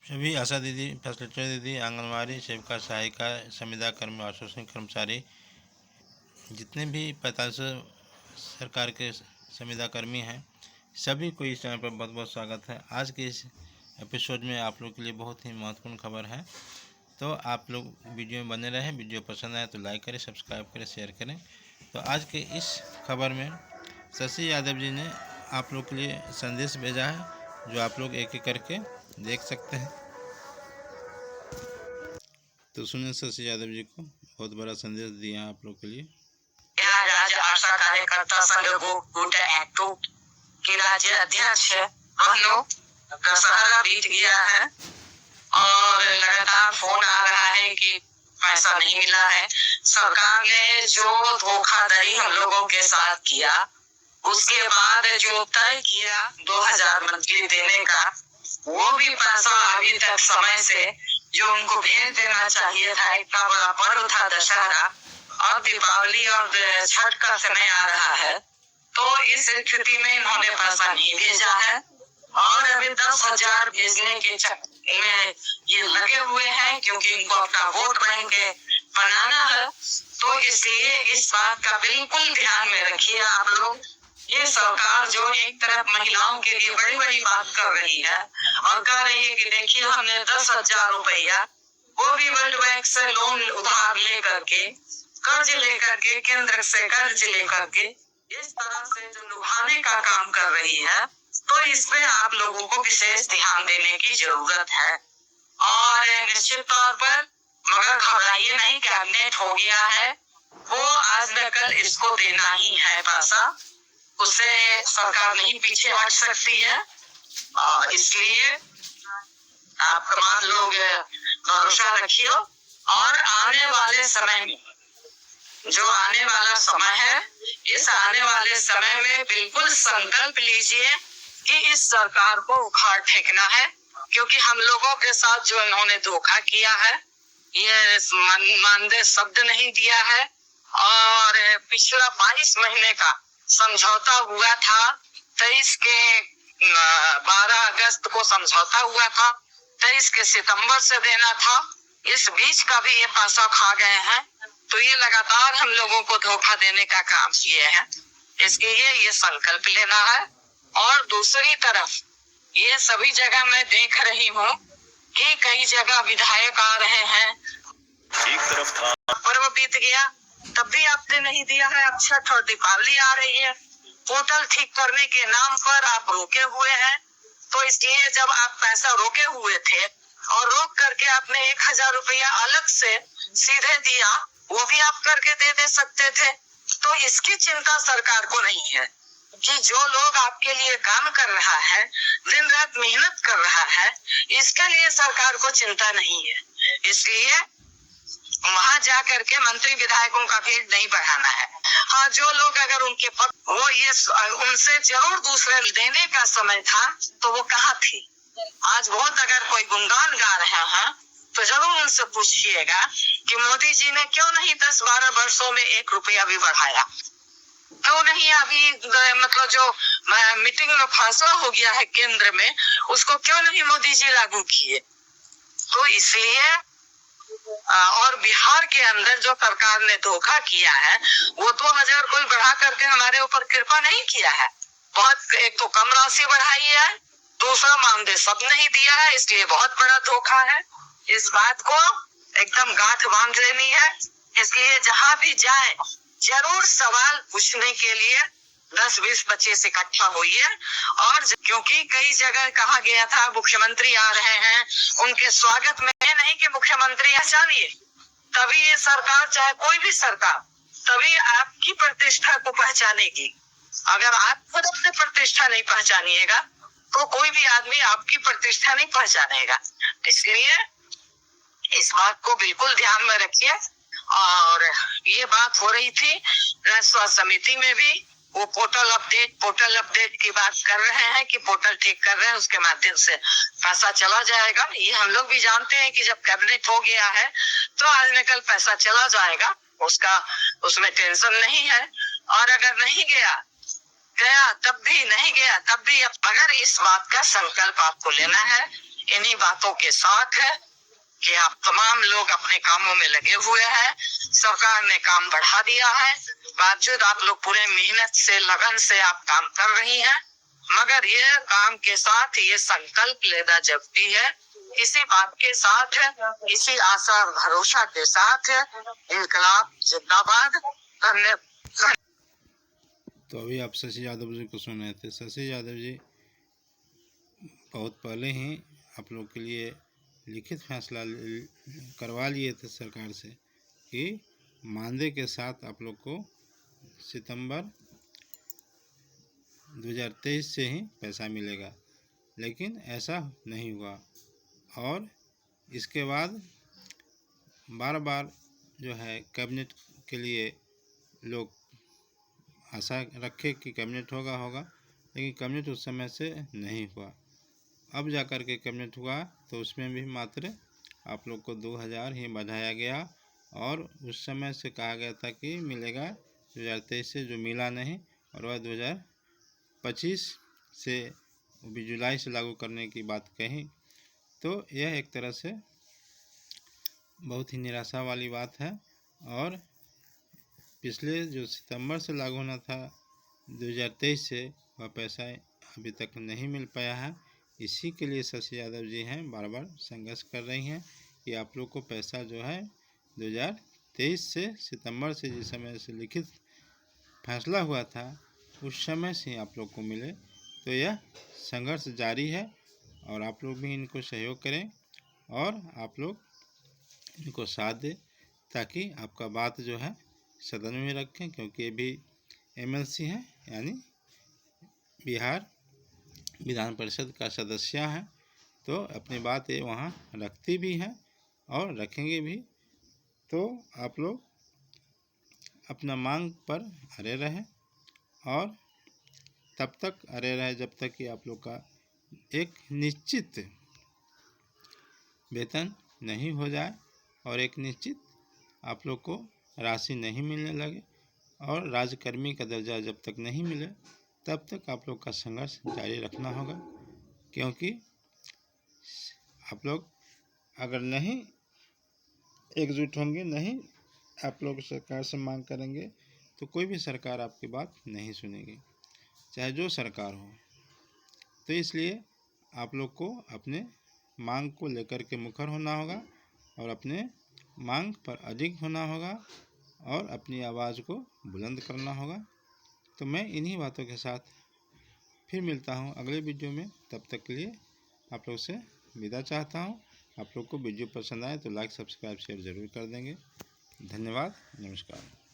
सभी आशा दीदी, फैसिलिटेटर दीदी, आंगनवाड़ी सेविका, सहायिका, संविदा कर्मी, आश्वासन कर्मचारी, जितने भी 45 सरकार के संविदा कर्मी हैं, सभी को इस चैनल पर बहुत बहुत स्वागत है। आज के इस एपिसोड में आप लोग के लिए बहुत ही महत्वपूर्ण खबर है, तो आप लोग वीडियो में बने रहें। वीडियो पसंद आए तो लाइक करें, सब्सक्राइब करें, शेयर करें। तो आज के इस खबर में शशि यादव जी ने आप लोग के लिए संदेश भेजा है, जो आप लोग एक एक करके देख सकते हैं। तो सुनिए शशि यादव जी को बहुत बड़ा संदेश दिया है आप लोग के लिए। राज्य आशा कार्यकर्ता संघ गुट एक्टो के राज्य अध्यक्ष हम लोग दशहरा बीत गया है और लगातार फोन आ रहा है कि पैसा नहीं मिला है। सरकार ने जो धोखाधड़ी हम लोगों के साथ किया, उसके बाद जो तय किया 2000 मंथली देने का, वो भी पैसा अभी तक समय से जो उनको भेज देना चाहिए था। इतना बड़ा पर्व था दशहरा और दीपावली और छठ का समय आ रहा है, तो इस स्थिति में इन्होंने पैसा नहीं भेजा है और अभी 10,000 भेजने के चक्कर में ये लगे हुए हैं, क्योंकि इनको अपना वोट बैंक बनाना है। तो इसलिए इस बात का बिल्कुल ध्यान में रखिए आप लोग। ये सरकार जो एक तरफ महिलाओं के लिए बड़ी बड़ी बात कर रही है और कह रही है कि देखिए हमने 10,000 रुपया, वो भी वर्ल्ड बैंक से लोन उधार लेकर के, कर्ज लेकर के, केंद्र से कर्ज लेकर के, इस तरह से जो लुभाने का काम कर रही है, तो इस पे आप लोगों को विशेष ध्यान देने की जरूरत है। और निश्चित तौर पर मगर घबराइए नहीं, कैबिनेट हो गया है, वो आज न कल इसको देना ही है पैसा, उससे सरकार नहीं पीछे हट सकती है। और इसलिए आप तमाम लोग भरोसा रखिए और आने वाले समय में, जो आने वाला समय है, इस आने वाले समय में बिल्कुल संकल्प लीजिए कि इस सरकार को उखाड़ फेंकना है, क्योंकि हम लोगों के साथ जो इन्होंने धोखा किया है, ये मानदेय शब्द नहीं दिया है और पिछला 22 महीने का समझौता हुआ था। 23 के 12 अगस्त को समझौता हुआ था, 23 के सितंबर से देना था, इस बीच का भी ये पैसा खा गए हैं। तो ये लगातार हम लोगों को धोखा देने का काम किए हैं, इसके लिए ये संकल्प लेना है। और दूसरी तरफ ये सभी जगह मैं देख रही हूँ कि कई जगह विधायक आ रहे हैं। एक तरफ था पर्व बीत गया, तब भी आपने नहीं दिया है। अब छठ और दीपावली आ रही है, पोर्टल ठीक करने के नाम पर आप रोके हुए हैं। तो इसलिए जब आप पैसा रोके हुए थे और रोक करके आपने 1,000 रुपया अलग से सीधे दिया, वो भी आप करके दे सकते थे। तो इसकी चिंता सरकार को नहीं है कि जो लोग आपके लिए काम कर रहा है, दिन रात मेहनत कर रहा है, इसके लिए सरकार को चिंता नहीं है। इसलिए वहां जा करके मंत्री विधायकों का भीड़ नहीं बढ़ाना है। हाँ, जो लोग अगर उनके वो ये उनसे जरूर दूसरे देने का समय था, तो वो कहाँ थे? आज बहुत अगर कोई गुणगान गा रहे हैं तो जरूर उनसे पूछिएगा कि मोदी जी ने क्यों नहीं 10-12 वर्षों में 1 रुपया भी बढ़ाया, क्यों नहीं अभी मतलब जो मीटिंग में फैसला हो गया है केंद्र में, उसको क्यों नहीं मोदी जी लागू किए। तो इसलिए और बिहार के अंदर जो सरकार ने धोखा किया है, वो 2000 कोई बढ़ा करके हमारे ऊपर कृपा नहीं किया है। बहुत, एक तो कम राशि बढ़ाई है, दूसरा मानदेय सब नहीं दिया है, इसलिए बहुत बड़ा धोखा है। इस बात को एकदम गांठ बांध लेनी है। इसलिए जहां भी जाए जरूर सवाल पूछने के लिए 10, 20, 25 इकट्ठा होइए। और क्योंकि कई जगह कहा गया था मुख्यमंत्री आ रहे हैं, उनके स्वागत में नहीं कि मुख्यमंत्री पहचानिए, तभी ये सरकार, चाहे कोई भी सरकार, तभी आपकी प्रतिष्ठा को पहचानेगी। अगर आप खुद अपनी प्रतिष्ठा नहीं पहचानिएगा तो कोई भी आदमी आपकी प्रतिष्ठा नहीं पहचानेगा। इसलिए इस बात को बिल्कुल ध्यान में रखिए। और ये बात हो रही थी राज्य स्वास्थ्य समिति में भी, वो पोर्टल अपडेट की बात कर रहे हैं कि पोर्टल ठीक कर रहे हैं, उसके माध्यम से पैसा चला जाएगा। ये हम लोग भी जानते हैं कि जब कैबिनेट हो गया है तो आज न कल पैसा चला जाएगा, उसका उसमें टेंशन नहीं है। और अगर नहीं गया तब भी नहीं गया तब भी, अगर इस बात का संकल्प आपको लेना है इन्हीं बातों के साथ कि आप तमाम लोग अपने कामों में लगे हुए हैं। सरकार ने काम बढ़ा दिया है, बावजूद आप लोग पूरे मेहनत से, लगन से आप काम कर रही हैं, मगर ये काम के साथ ये संकल्प लेना जरूरी है। इसी बात के साथ, इसी आशा और भरोसा के साथ इनकलाब जिंदाबाद। धन्यवाद। तो अभी आप शशि यादव जी को सुन रहे थे। शशि यादव जी बहुत पहले ही आप लोग के लिए लिखित फैसला करवा लिए थे सरकार से कि मानदेय के साथ आप लोग को सितंबर 2023 से ही पैसा मिलेगा, लेकिन ऐसा नहीं हुआ। और इसके बाद बार बार जो है कैबिनेट के लिए लोग आशा रखे कि कैबिनेट होगा, लेकिन कैबिनेट उस समय से नहीं हुआ। अब जाकर के कैबिनेट हुआ तो उसमें भी मात्र आप लोग को 2000 ही बढ़ाया गया, और उस समय से कहा गया था कि मिलेगा 2023 से, जो मिला नहीं, और वह 2025 से भी जुलाई से लागू करने की बात कही। तो यह एक तरह से बहुत ही निराशा वाली बात है। और पिछले जो सितंबर से लागू होना था 2023 से, वह पैसा अभी तक नहीं मिल पाया है। इसी के लिए शशि यादव जी हैं बार बार संघर्ष कर रही हैं कि आप लोग को पैसा जो है 2023 से, सितंबर से, जिस समय से लिखित फैसला हुआ था उस समय से आप लोग को मिले। तो यह संघर्ष जारी है, और आप लोग भी इनको सहयोग करें और आप लोग इनको साथ दें, ताकि आपका बात जो है सदन में रखें, क्योंकि ये भी MLC है, यानी बिहार विधान परिषद का सदस्य है। तो अपनी बात ये वहाँ रखती भी हैं और रखेंगे भी। तो आप लोग अपना मांग पर अड़े रहें, और तब तक अड़े रहे जब तक कि आप लोग का एक निश्चित वेतन नहीं हो जाए और एक निश्चित आप लोग को राशि नहीं मिलने लगे, और राज्यकर्मी का दर्जा जब तक नहीं मिले तब तक आप लोग का संघर्ष जारी रखना होगा। क्योंकि आप लोग अगर नहीं एकजुट होंगे, नहीं आप लोग सरकार से मांग करेंगे, तो कोई भी सरकार आपकी बात नहीं सुनेगी, चाहे जो सरकार हो। तो इसलिए आप लोग को अपने मांग को लेकर के मुखर होना होगा, और अपने मांग पर अडिग होना होगा, और अपनी आवाज़ को बुलंद करना होगा। तो मैं इन्हीं बातों के साथ फिर मिलता हूँ अगले वीडियो में। तब तक के लिए आप लोग से विदा चाहता हूँ। आप लोग को वीडियो पसंद आए तो लाइक, सब्सक्राइब, शेयर ज़रूर कर देंगे। धन्यवाद, नमस्कार।